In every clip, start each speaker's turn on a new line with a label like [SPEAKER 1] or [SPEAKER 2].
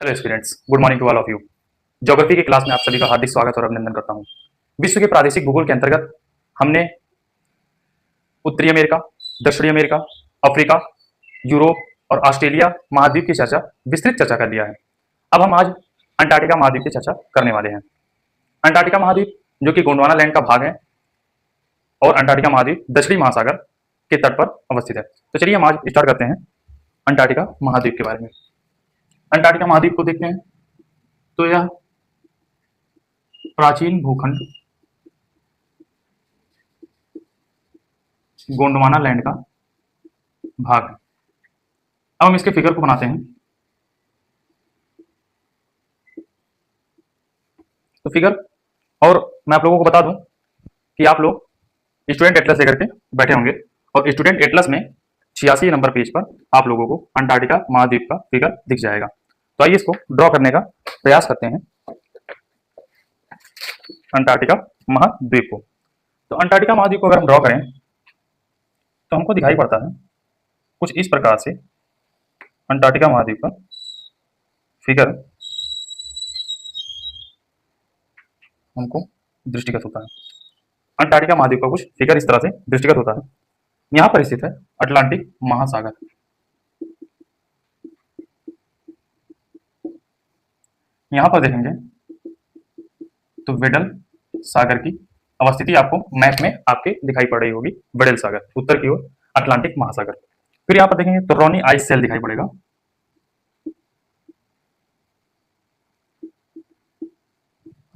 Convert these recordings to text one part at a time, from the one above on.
[SPEAKER 1] Hello students, good morning to all of you. Geography की class में आप सभी का हार्दिक स्वागत और अभिनंदन करता हूं। विश्व के प्रादेशिक भूगोल के अंतर्गत हमने उत्तरी अमेरिका, दक्षिणी अमेरिका, अफ्रीका, यूरोप और ऑस्ट्रेलिया महाद्वीप की चर्चा विस्तृत चर्चा कर लिया है। अब हम आज अंटार्कटिका महाद्वीप की चर्चा करने वाले हैं। अंटार्कटिका महाद्वीप जो कि गोंडवाना लैंड का भाग है और अंटार्कटिका महाद्वीप दक्षिणी महासागर के तट पर अवस्थित है। तो चलिए हम आज स्टार्ट करते हैं अंटार्कटिका महाद्वीप के बारे में। अंटार्कटिका महाद्वीप को देखते हैं तो यह प्राचीन भूखंड गोंडवाना लैंड का भाग है। अब हम इसके फिगर को बनाते हैं। तो फिगर, और मैं आप लोगों को बता दूं कि आप लोग स्टूडेंट एटलस लेकर के बैठे होंगे और स्टूडेंट एटलस में 86 नंबर पेज पर आप लोगों को अंटार्कटिका महाद्वीप का फिगर दिख जाएगा। तो आइए इसको ड्रॉ करने का प्रयास करते हैं, अंटार्कटिका महाद्वीप को। तो अंटार्कटिका महाद्वीप को अगर हम ड्रॉ करें तो हमको दिखाई पड़ता है कुछ इस प्रकार से। अंटार्कटिका महाद्वीप का फिगर हमको दृष्टिगत होता है। अंटार्कटिका महाद्वीप का कुछ फिगर इस तरह से दृष्टिगत होता है। यहाँ पर स्थित है अटलांटिक महासागर। यहाँ पर देखेंगे तो वेडल सागर की अवस्थिति आपको मैप में आपके दिखाई पड़ रही होगी। वेडल सागर उत्तर की ओर, अटलांटिक महासागर। फिर यहाँ पर देखेंगे तो रोनी आइस सेल दिखाई पड़ेगा।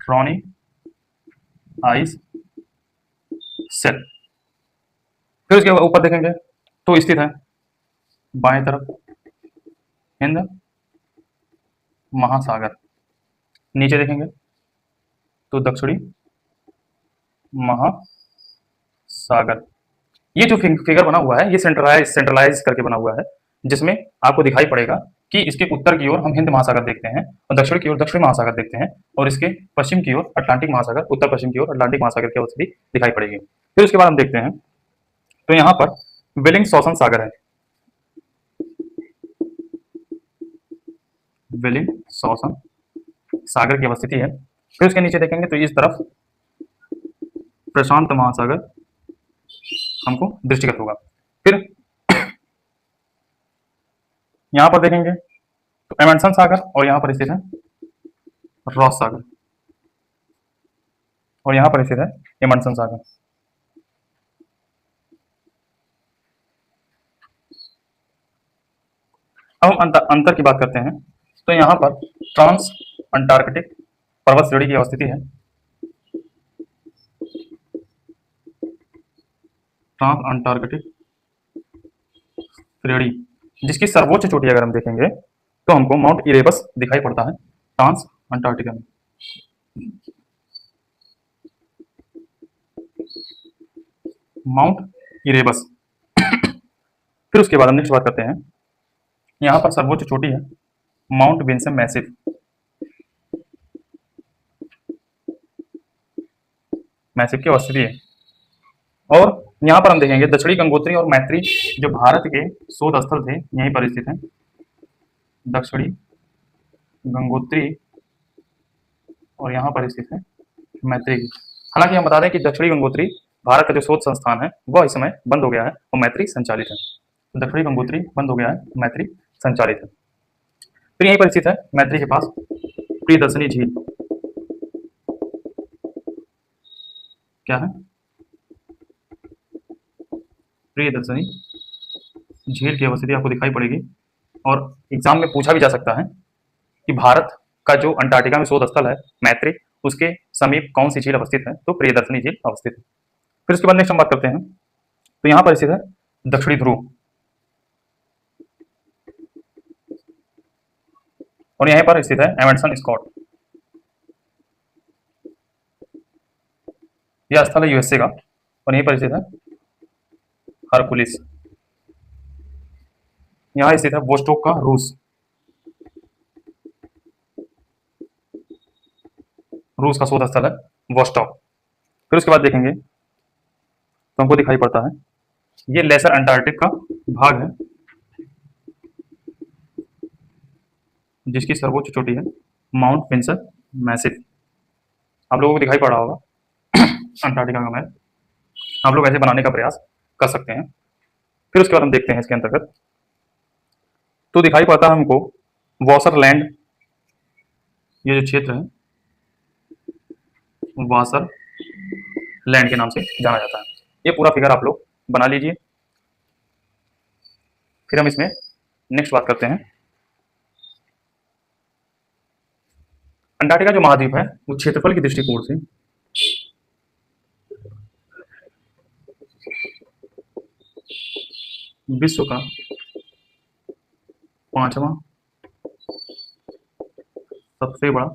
[SPEAKER 1] रोनी आइस सेल। फिर उसके ऊपर देखेंगे तो स्थित है बाएं तरफ हिंद महासागर। नीचे देखेंगे तो दक्षिणी महासागर। ये जो फिगर बना हुआ है ये सेंट्रलाइज करके बना हुआ है, जिसमें आपको दिखाई पड़ेगा कि इसके उत्तर की ओर हम हिंद महासागर देखते हैं और दक्षिण की ओर दक्षिण महासागर देखते हैं, और इसके पश्चिम की ओर अटलांटिक महासागर, उत्तर पश्चिम की ओर अटलांटिक महासागर की अवस्थिति दिखाई पड़ेगी। फिर उसके बाद हम देखते हैं तो यहाँ पर बेलिंगशॉसन सागर है। बेलिंगशॉसन सागर की अवस्थिति है। फिर उसके नीचे देखेंगे तो इस तरफ प्रशांत महासागर हमको दृष्टिगत होगा। फिर यहां पर देखेंगे तो एमंडसन सागर, और यहां पर स्थित है रॉस सागर, और यहां पर स्थित है एमंडसन सागर। अब हम अंतर की बात करते हैं तो यहां पर ट्रांस अंटार्कटिक पर्वत श्रेणी की अवस्थिति है। ट्रांस अंटार्कटिक श्रेणी जिसकी सर्वोच्च चोटी अगर हम देखेंगे तो हमको माउंट इरेबस दिखाई पड़ता है ट्रांस अंटार्कटिका में। Mount Erebus. फिर उसके बाद हम नेक्स्ट बात करते हैं, यहां पर सर्वोच्च चोटी है माउंट विन्सन मैसिव। मैसिव की अवस्थिति है। और यहां पर हम देखेंगे दक्षिणी गंगोत्री और मैत्री जो भारत के शोध स्थल थे यहीं पर स्थित हैं। दक्षिणी गंगोत्री और यहां पर स्थित है मैत्री। हालांकि हम बता दें कि दक्षिणी गंगोत्री भारत का जो शोध संस्थान है वह इस समय बंद हो गया है और मैत्री संचालित है। दक्षिणी गंगोत्री बंद हो गया है, मैत्री संचालित है। फिर यहीं पर स्थित है मैत्री के पास प्रियदर्शनी झील। क्या है? प्रियदर्शनी झील की अवस्थिति आपको दिखाई पड़ेगी, और एग्जाम में पूछा भी जा सकता है कि भारत का जो अंटार्कटिका में शोध स्थल है मैत्री, उसके समीप कौन सी झील अवस्थित है? तो प्रियदर्शनी झील अवस्थित है। फिर उसके बाद नेक्स्ट हम बात करते हैं तो यहां पर स्थित है दक्षिणी ध्रुव, और यहीं पर स्थित है एमंडसन स्कॉट। यह स्थल है यूएसए का, और यहीं पर स्थित है हरकुलिस। यहाँ स्थित है वोस्टोक का रूस। रूस का शोध स्थल है वोस्टॉक। फिर उसके बाद देखेंगे तो हमको दिखाई पड़ता है ये लेसर अंटार्कटिक का भाग है, जिसकी सर्वोच्च चोटी है माउंट विंसन मैसिव। आप लोगों को दिखाई पड़ रहा होगा अंटार्कटिका का मैप। आप लोग ऐसे बनाने का प्रयास कर सकते हैं। फिर उसके बाद हम देखते हैं इसके अंतर्गत, तो दिखाई पड़ता है हमको वॉसर लैंड, ये जो क्षेत्र है वासर लैंड के नाम से जाना जाता है। ये पूरा फिगर आप लोग बना लीजिए। फिर हम इसमें नेक्स्ट बात करते हैं। अंटार्कटिका जो महाद्वीप है वो क्षेत्रफल की दृष्टिकोण से विश्व का 5वां सबसे बड़ा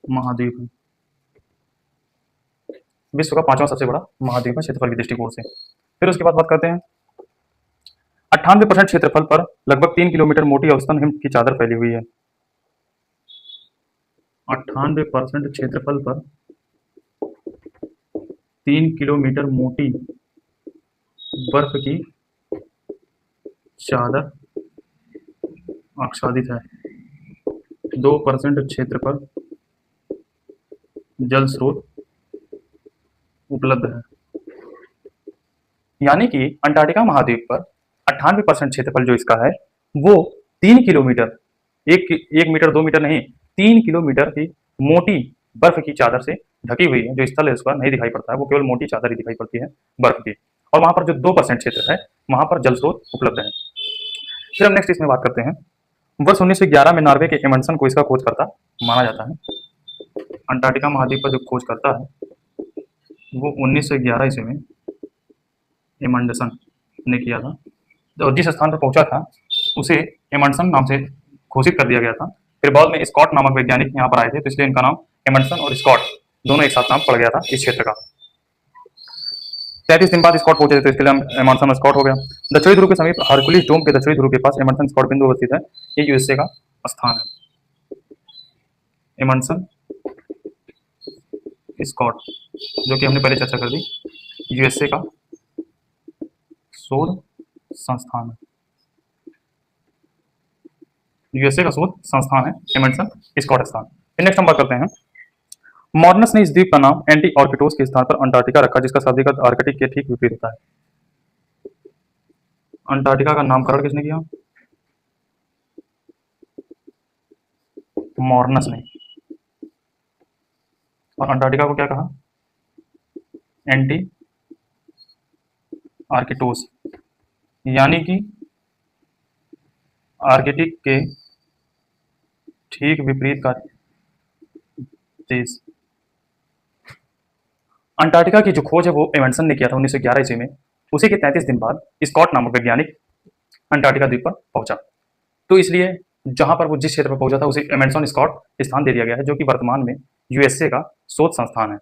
[SPEAKER 1] महाद्वीप है। विश्व का 5वां सबसे बड़ा महाद्वीप है क्षेत्रफल की दृष्टिकोण से। फिर उसके बाद बात करते हैं 98% क्षेत्रफल पर लगभग 3 किलोमीटर मोटी औसतन हिम की चादर फैली हुई है। 98% क्षेत्रफल पर 3 किलोमीटर मोटी बर्फ की चादर आच्छादित है। 2% क्षेत्र पर जल स्रोत उपलब्ध है। यानी कि अंटार्कटिका महाद्वीप पर 98% क्षेत्रफल जो इसका है वो 3 किलोमीटर, एक मीटर 2 मीटर नहीं, 3 किलोमीटर की मोटी बर्फ की चादर से ढकी हुई है। जो स्थल है उसका नहीं दिखाई पड़ता है, वो केवल मोटी चादर ही दिखाई पड़ती है बर्फ की। और वहां पर जो 2% क्षेत्र है वहां पर जल स्रोत उपलब्ध है। फिर हम नेक्स्ट इसमें बात करते हैं। वर्ष 1911 में नॉर्वे के एमंडसन को इसका खोजकर्ता माना जाता है। अंटार्कटिका महाद्वीप का जो खोज करता है वो 1911 ईस्वी में एमंडसन ने किया था। तो जिस स्थान पर पहुंचा था उसे एमंडसन नाम से घोषित कर दिया गया था। फिर बाद में स्कॉट नामक वैज्ञानिक यहाँ पर आए थे, तो इसलिए इनका नाम एमंडसन और स्कॉट दोनों एक साथ नाम पड़ गया था इस क्षेत्र का। 33 दिन बाद स्कॉट पहुंचे थे, तो इसके लिए एमंडसन स्कॉट हो गया। दक्षिणी ध्रुव के समीप हरकुलिस डोम के दक्षिणी ध्रुव के पास एमंडसन स्कॉट बिंदु अवस्थित है। ये यूएसए का स्थान है। एमंडसन स्कॉट जो कि हमने पहले चर्चा कर दी, यूएसए का शोध संस्थान है। यूएसए का शोध संस्थान है एमंडसन स्कॉट स्थान। फिर नेक्स्ट हम बात करते हैं। मॉर्नस ने इस द्वीप का नाम एंटीऑर्किटोस के स्थान पर अंटार्कटिका रखा, जिसका शाब्दिक अर्थ आर्कटिक के ठीक विपरीत होता है। अंटार्कटिका का नामकरण किसने किया? मॉर्नस ने। और अंटार्कटिका को क्या कहा? एंटी आर्किटोस, यानी कि आर्कटिक के ठीक विपरीत का देश। अंटार्कटिका की जो खोज है वो एमंडसन ने किया था 1911 ईस्वी में। उसी के 33 दिन बाद स्कॉट नामक वैज्ञानिक अंटार्कटिका द्वीप पर पहुंचा। तो इसलिए जहां पर वो जिस क्षेत्र पर पहुंचा था उसे एमंडसन स्कॉट स्थान दे दिया गया है, जो कि वर्तमान में यूएसए का शोध संस्थान है।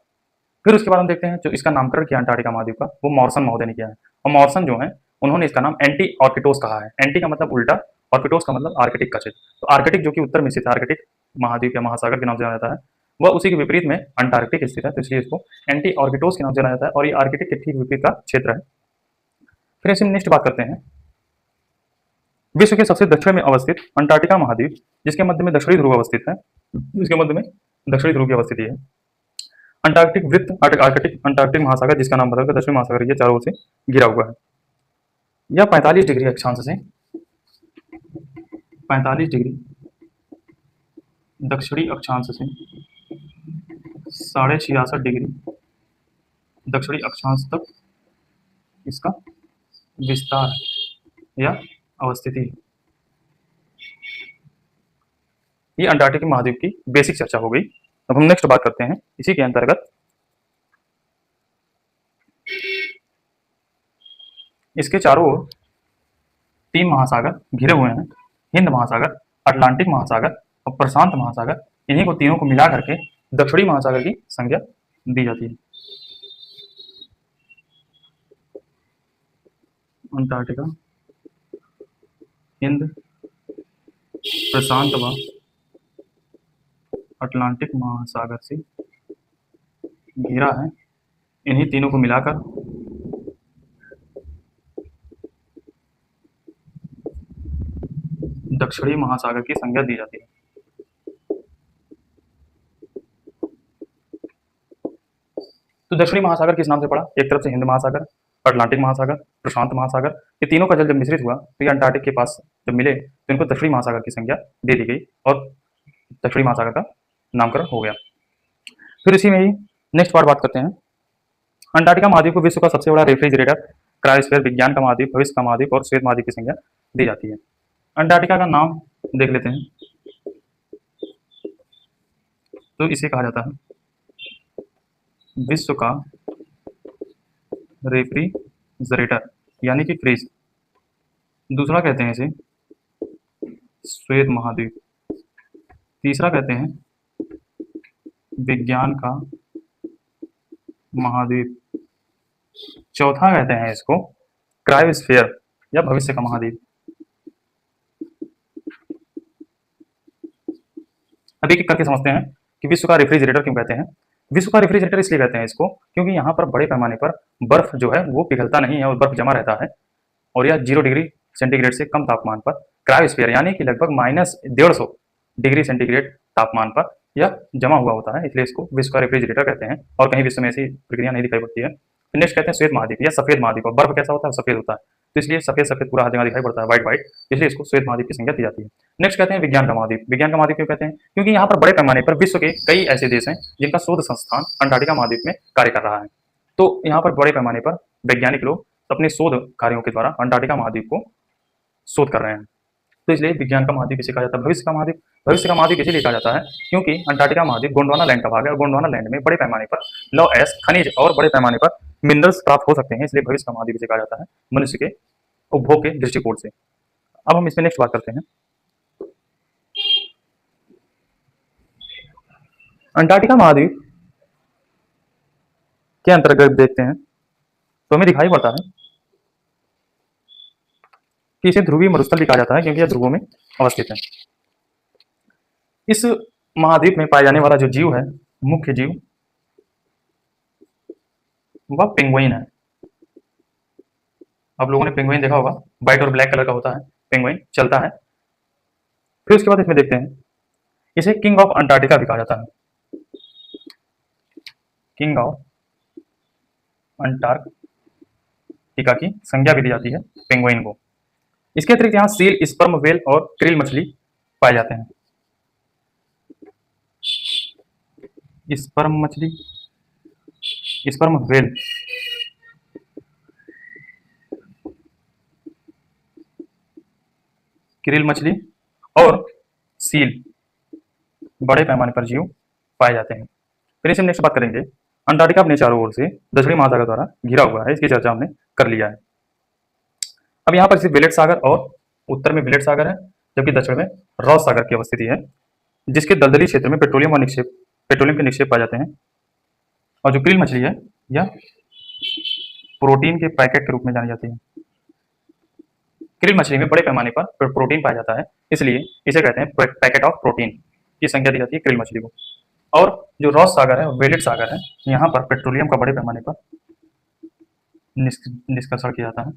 [SPEAKER 1] फिर उसके बाद हम देखते हैं जो इसका नामकरण किया अंटार्कटिका महाद्वीप का वो मॉर्सन महोदय ने किया है। और मॉर्सन जो है उन्होंने इसका नाम एंटी ऑर्किटोस कहा है। एंटी का मतलब उल्टा, ऑर्किटोस का मतलब आर्कटिक का क्षेत्र। तो आर्कटिक जो कि उत्तर में स्थित है, आर्कटिक महाद्वीप या महासागर के नाम से जाना जाता है, वह उसी के विपरीत में अंटार्कटिक स्थित है, तो इसलिए इसको एंटी ऑर्किटोस के नाम से जाना जाता है। और ये आर्कटिक के ठीक विपरीत का क्षेत्र है। फिर इसे नेक्स्ट बात करते हैं। विश्व के सबसे दक्षिण में अवस्थित अंटार्कटिका महाद्वीप, जिसके मध्य में दक्षिणी ध्रुव अवस्थित है, जिसके मध्य में दक्षिणी ध्रुव की अवस्थिति है। अंटार्कटिक वृत्त, आर्कटिक अंटार्कटिक महासागर जिसका नाम बदलकर दक्षिण महासागर, ये चारों ओर से घिरा हुआ है। यह 45 डिग्री अक्षांश से 45 डिग्री दक्षिणी अक्षांश से 66.5 डिग्री दक्षिणी अक्षांश तक इसका विस्तार या अवस्थिति। ये अंटार्कटिक महाद्वीप की बेसिक चर्चा हो गई। अब हम नेक्स्ट बात करते हैं इसी के अंतर्गत। इसके चारों ओर 3 महासागर घिरे हुए हैं, हिंद महासागर, अटलांटिक महासागर और प्रशांत महासागर। इन्हीं को तीनों को मिला करके दक्षिणी महासागर की संज्ञा दी जाती है। अंटार्कटिका, हिंद, प्रशांत व अटलांटिक महासागर से घिरा है। इन्हीं तीनों को मिलाकर दक्षिणी महासागर की संज्ञा दी जाती है। तो दक्षिणी महासागर किस नाम से पड़ा? एक तरफ से हिंद महासागर, अटलांटिक महासागर, प्रशांत महासागर, ये तीनों का जल जब मिश्रित हुआ तो ये अंटार्कटिक के पास जब मिले तो इनको दक्षिणी महासागर की संज्ञा दे दी गई और दक्षिणी महासागर का नामकरण हो गया। फिर इसी में ही नेक्स्ट पार्ट बात करते हैं। अंटार्कटिका महाद्वीप को विश्व का सबसे बड़ा रेफ्रिजरेटर, क्रायोस्फीयर, विज्ञान का महाद्वीप, भविष्य का महाद्वीप और श्वेत महाद्वीप की संज्ञा दी जाती है। अंटार्कटिका का नाम देख लेते हैं। तो इसे कहा जाता है विश्व का रेफ्रिजरेटर यानी कि फ्रीज। दूसरा कहते हैं इसे श्वेत महाद्वीप। तीसरा कहते हैं विज्ञान का महाद्वीप। चौथा कहते हैं इसको क्रायोस्फीयर या भविष्य का महाद्वीप। अभी एक करके समझते हैं कि विश्व का रेफ्रिजरेटर क्यों कहते हैं। विश्व का रेफ्रिजरेटर इसलिए कहते हैं इसको क्योंकि यहाँ पर बड़े पैमाने पर बर्फ जो है वो पिघलता नहीं है और बर्फ जमा रहता है और यह 0 डिग्री सेंटीग्रेड से कम तापमान पर क्रायोस्फीयर यानी कि लगभग -150 डिग्री सेंटीग्रेड तापमान पर यह जमा हुआ होता है, इसलिए इसको विश्व का रेफ्रिजरेटर कहते हैं। और कहीं विश्व में ऐसी प्रक्रिया नहीं दिखाई पड़ती है। नेक्स्ट कहते हैं श्वेत महाद्वीप या सफेद महाद्वीप। और बर्फ कैसा होता है? सफेद होता है, तो इसलिए सफेद सफेद पूरा हर जगह दिखाई पड़ता है, व्हाइट व्हाइट, इसलिए इसको श्वेत महाद्वीप की संज्ञा दी जाती है। नेक्स्ट कहते हैं विज्ञान का महाद्वीप। विज्ञान का महाद्वीप क्यों कहते हैं? क्योंकि यहाँ पर बड़े पैमाने पर विश्व के कई ऐसे देश हैं जिनका शोध संस्थान अंटार्कटिका महाद्वीप में कार्य कर रहा है। तो यहाँ पर बड़े पैमाने पर वैज्ञानिक लोग अपने शोध कार्यों के द्वारा अंटार्कटिका महाद्वीप को शोध कर रहे हैं, तो इसलिए विज्ञान का महाद्वीप इसे कहा जाता है। भविष्य का महाद्वीप, भविष्य का महाद्वीप इसलिए कहा जाता है क्योंकि अंटार्कटिका महाद्वीप गोंडवाना लैंड का भाग है और गोंडवाना लैंड में बड़े पैमाने पर लौह अयस्क, खनिज और बड़े पैमाने पर मिनरल्स प्राप्त हो सकते हैं, इसलिए भविष्य का महाद्वीप इसे कहा जाता है मनुष्य के उपभोग के दृष्टिकोण से। अब हम इसमें नेक्स्ट बात करते हैं। अंटार्कटिका महाद्वीप के अंतर्गत देखते हैं तो हमें दिखाई पड़ता है कि इसे ध्रुवीय मरुस्थल भी कहा जाता है क्योंकि यह ध्रुवों में अवस्थित है। इस महाद्वीप में पाए जाने वाला जो जीव है, मुख्य जीव, वह पेंगुइन है। आप लोगों ने पेंगुइन देखा होगा, व्हाइट और ब्लैक कलर का होता है, पेंगुइन चलता है। फिर उसके बाद इसमें देखते हैं इसे किंग ऑफ अंटार्कटिका भी कहा जाता है। किंग ऑफ अंटार्कटिका की संज्ञा भी दी जाती है पेंगुइन को। इसके अतिरिक्त यहाँ सील, स्पर्म व्हेल और क्रिल मछली पाए जाते हैं। स्पर्म मछली, स्पर्म व्हेल, क्रिल मछली और सील बड़े पैमाने पर जीव पाए जाते हैं। फिर इसे नेक्स्ट बात करेंगे। अंटार्कटिका अपने चारों ओर से दक्षिणी महासागर द्वारा घिरा हुआ है, इसकी चर्चा हमने कर लिया है। अब यहाँ पर सिर्फ बेलेट सागर और उत्तर में बेलेट सागर है, जबकि दक्षिण में रॉस सागर की अवस्थिति है, जिसके दलदली क्षेत्र में पेट्रोलियम के निक्षेप पाए जाते हैं। और जो क्रिल मछली है यह प्रोटीन के पैकेट के रूप में जानी जाती है। क्रिल मछली में बड़े पैमाने पर प्रोटीन पाया जाता है, इसलिए इसे कहते हैं पैकेट ऑफ प्रोटीन की संज्ञा दी जाती है क्रिल मछली को। और जो रॉस सागर है, वेलेट सागर है, यहाँ पर पेट्रोलियम का बड़े पैमाने पर निष्कर्षण किया जाता है।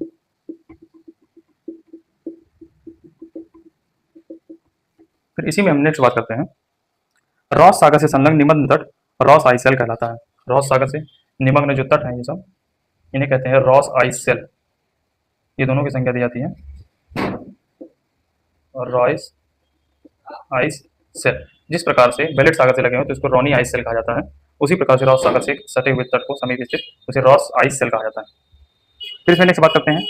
[SPEAKER 1] फिर इसी में हम नेक्स्ट बात करते हैं। रॉस सागर से संलग्न निमग्न तट रॉस आइससेल कहलाता है। रॉस सागर से निमग्न जो तट है ये सब, इन्हें कहते हैं रॉस आइससेल। ये दोनों की संख्या दी जाती है रॉस आइससेल। जिस प्रकार से बेलेट सागर से लगे हो तो इसको रॉनी आइससेल कहा जाता है, उसी प्रकार से रॉस सागर से सटे हुए तट को समीप स्थित उसे रॉस आइससेल कहा जाता है। फिर इसमें नेक्स्ट बात करते हैं।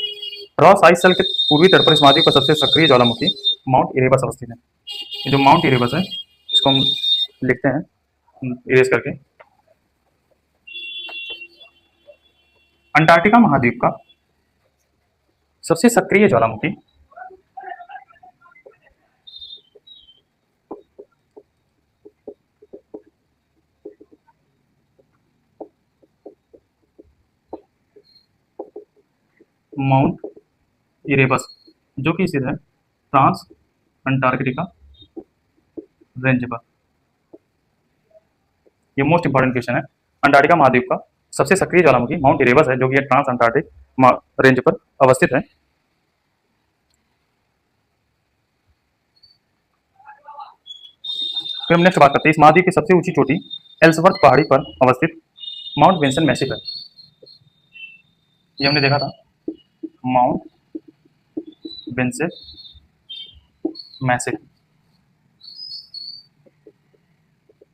[SPEAKER 1] रॉस आइससेल के पूर्वी तट पर इस महाद्वीप का सबसे सक्रिय ज्वालामुखी माउंट इरेबस अवस्थित है। ये जो माउंट इरेबस है इसको हम लिखते हैं इरेज करके। अंटार्कटिका महाद्वीप का सबसे सक्रिय ज्वालामुखी माउंट इरेबस जो कि स्थित है ट्रांस अंटार्कटिका रेंज पर। ये मोस्ट इंपॉर्टेंट क्वेश्चन है। अंटार्कटिका महाद्वीप का सबसे सक्रिय ज्वालामुखी माउंट इरेबस है जो कि ट्रांस अंटार्कटिक रेंज पर अवस्थित है। फिर हम नेक्स्ट बात करते हैं, इस महाद्वीप की सबसे ऊंची चोटी एल्सवर्थ पहाड़ी पर अवस्थित माउंट विंसन मैसिव है। ये हमने देखा था, माउंट विंसन मैसिव,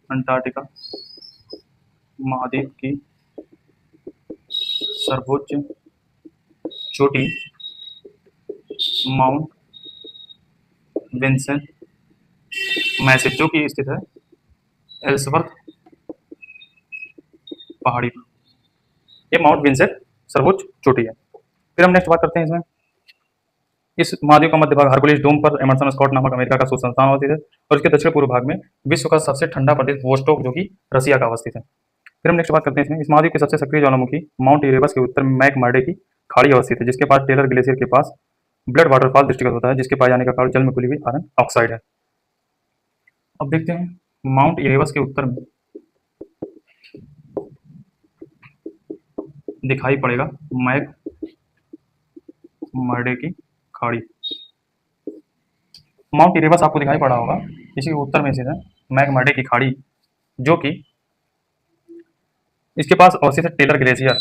[SPEAKER 1] अंटार्कटिका महाद्वीप की सर्वोच्च चोटी माउंट विंसन मैसिव, जो कि स्थित है एल्सवर्थ पहाड़ी पर। ये माउंट विंसन सर्वोच्च चोटी है। फिर हम नेक्स्ट बात करते हैं, इसमें इस महाद्वीप का मध्य भाग हरकुलिस डोम पर एमर्सन स्कॉट नामक अमेरिका का शोध संस्थान अवस्थित है, और इसके दक्षिण पूर्व भाग में विश्व का सबसे ठंडा प्रदेश वोस्टोक, जो कि रसिया का अवस्थित है। फिर हम नेक्स्ट बात करते हैं, इसमें इस महाद्वीप के सबसे सक्रिय ज्वालामुखी माउंट इरेबस के उत्तर में मैकमर्डे की खाड़ी अवस्थित है, जिसके पास टेलर ग्लेशियर के पास ब्लड वाटरफॉल दृष्टिगत होता है, जिसके पाए जाने का कारण जल में घुली हुई आयरन ऑक्साइड है। अब देखते हैं, माउंट इरेबस के उत्तर में दिखाई पड़ेगा मैकमर्डे की खाड़ी। माउंट इरेबस आपको दिखाई पड़ा होगा, इसी के उत्तर में स्थित है मैकमर्डे की खाड़ी, जो कि इसके पास अवस्थित है टेलर ग्लेशियर।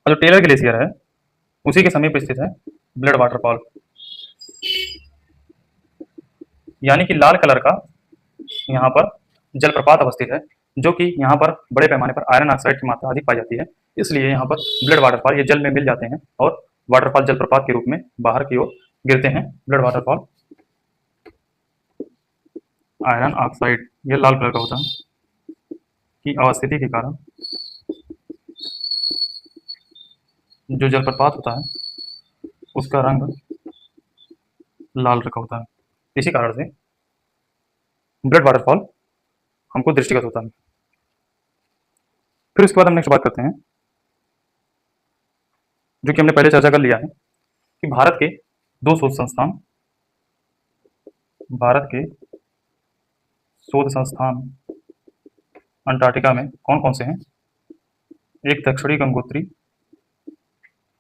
[SPEAKER 1] और जो टेलर ग्लेशियर है उसी के समीप स्थित है ब्लड वाटरफॉल, यानी कि लाल कलर का यहाँ पर जलप्रपात अवस्थित है, जो कि यहाँ पर बड़े पैमाने पर आयरन ऑक्साइड की मात्रा अधिक पाई जाती है, इसलिए यहाँ पर ब्लड वाटरफॉल ये जल में मिल जाते हैं और वाटरफॉल जलप्रपात के रूप में बाहर की ओर गिरते हैं। ब्लड वाटरफॉल आयरन ऑक्साइड ये लाल कलर का होता है की अवस्थिति के कारण जो जलप्रपात होता है उसका रंग लाल रंग का होता है, इसी कारण से ब्लड वाटरफॉल हमको दृष्टिगत होता है। फिर उसके बाद हम नेक्स्ट बात करते हैं, जो कि हमने पहले चर्चा कर लिया है, कि भारत के दो शोध संस्थान अंटार्कटिका में कौन कौन से हैं। एक दक्षिणी गंगोत्री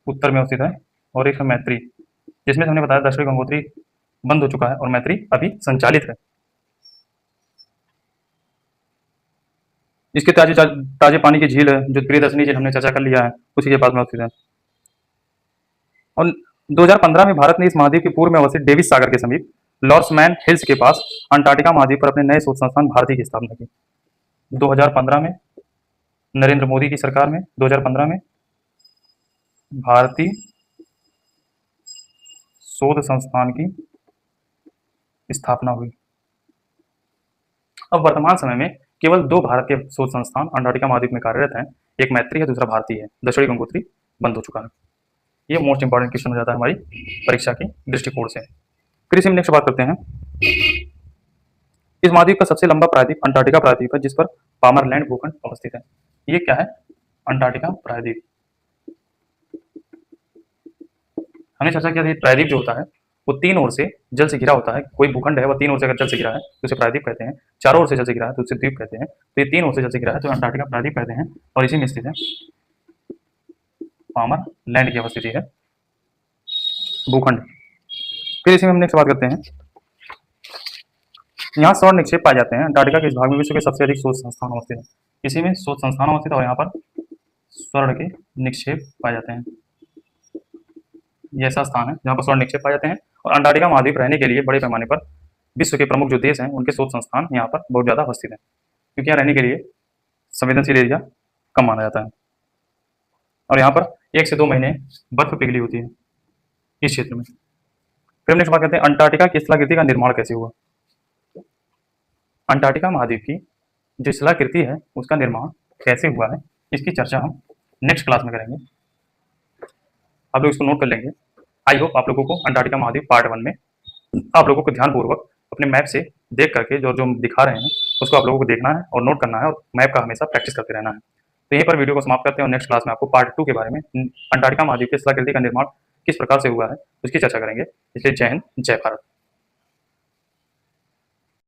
[SPEAKER 1] उत्तर में स्थित है, और एक है मैत्री, जिसमें हमने बताया दक्षिणी गंगोत्री बंद हो चुका है और मैत्री अभी संचालित है। इसके ताजे पानी की झील है जो प्रियदर्शनी झील हमने चर्चा कर लिया है, उसी के पास में स्थित है। और 2015 में भारत ने इस महाद्वीप के पूर्व में अवस्थित डेविस सागर के समीप लॉर्समैन हिल्स के पास अंटार्कटिका महाद्वीप पर अपने नए शोध संस्थान भारती की स्थापना की। 2015 में नरेंद्र मोदी की सरकार में 2015 में भारतीय शोध संस्थान की स्थापना हुई। अब वर्तमान समय में केवल दो भारत के शोध संस्थान अंटार्कटिका महाद्वीप में कार्यरत हैं, एक मैत्री है, दूसरा भारतीय है। दक्षिणी गंगोत्री बंद हो चुका है। ये मोस्ट इंपॉर्टेंट क्वेश्चन हो जाता है हमारी परीक्षा के दृष्टिकोण से। फिर इसी में नेक्स्ट बात करते हैं, इस महाद्वीप का सबसे लंबा प्रायद्वीप अंटार्कटिका प्रायद्वीप है, जिस पर पामरलैंड भूखंड अवस्थित है। ये क्या है? अंटार्कटिका प्रायद्वीप। हमने चर्चा किया था प्रायद्वीप जो होता है वो तीन ओर से जल से घिरा होता है। कोई भूखंड है वो तीन ओर से अगर जल से घिरा है तो उसे प्रायद्वीप कहते हैं, चारों ओर से जल से घिरा है तो उसे द्वीप कहते हैं। तो ये तीन ओर से जल से घिरा है तो अंटार्कटिका प्रायद्वीप कहते हैं, और इसी में स्थित है पामर लैंड की अवस्थिति है भूखंड। फिर इसी में हम नेक्स्ट बात करते हैं, यहाँ स्वर्ण निक्षेप पाए जाते हैं। अंटार्कटिका के इस भाग में विश्व के सबसे अधिक शोध संस्थान अवस्थित है। इसी में शोध संस्थान अवस्थित है और यहाँ पर स्वर्ण के निक्षेप पाए जाते हैं। ये ऐसा स्थान है जहाँ पर स्वर्ण निक्षेप पाए जाते हैं, और अंटार्कटिका महाद्वीप रहने के लिए बड़े पैमाने पर विश्व के प्रमुख जो देश हैं उनके शोध संस्थान यहाँ पर बहुत ज़्यादा अवस्थित है, क्योंकि यहाँ रहने के लिए संवेदनशील एरिया कम माना जाता है, और यहाँ पर 1 से 2 महीने बर्फ पिघली होती है इस क्षेत्र में। फिर हम नेक्स्ट बात करते हैं, अंटार्कटिका की शिलाकृति का निर्माण कैसे हुआ। अंटार्कटिका महाद्वीप की जो शिलाकृति है उसका निर्माण कैसे हुआ है, इसकी चर्चा हम नेक्स्ट क्लास में करेंगे। आप लोग इसको नोट कर लेंगे। आई होप आप लोगों को अंटार्कटिका महाद्वीप पार्ट 1 में आप लोगों को ध्यानपूर्वक अपने मैप से देख करके जो जो दिखा रहे हैं उसको आप लोगों को देखना है और नोट करना है, और मैप का हमेशा प्रैक्टिस करते रहना है। तो यहीं पर वीडियो को समाप्त करते हैं, और नेक्स्ट क्लास में आपको पार्ट 2 के बारे में अंटार्कटिका महाद्वीप की शिलाकृति का निर्माण किस प्रकार से हुआ है उसकी चर्चा करेंगे। इसलिए जय हिंद, जय भारत।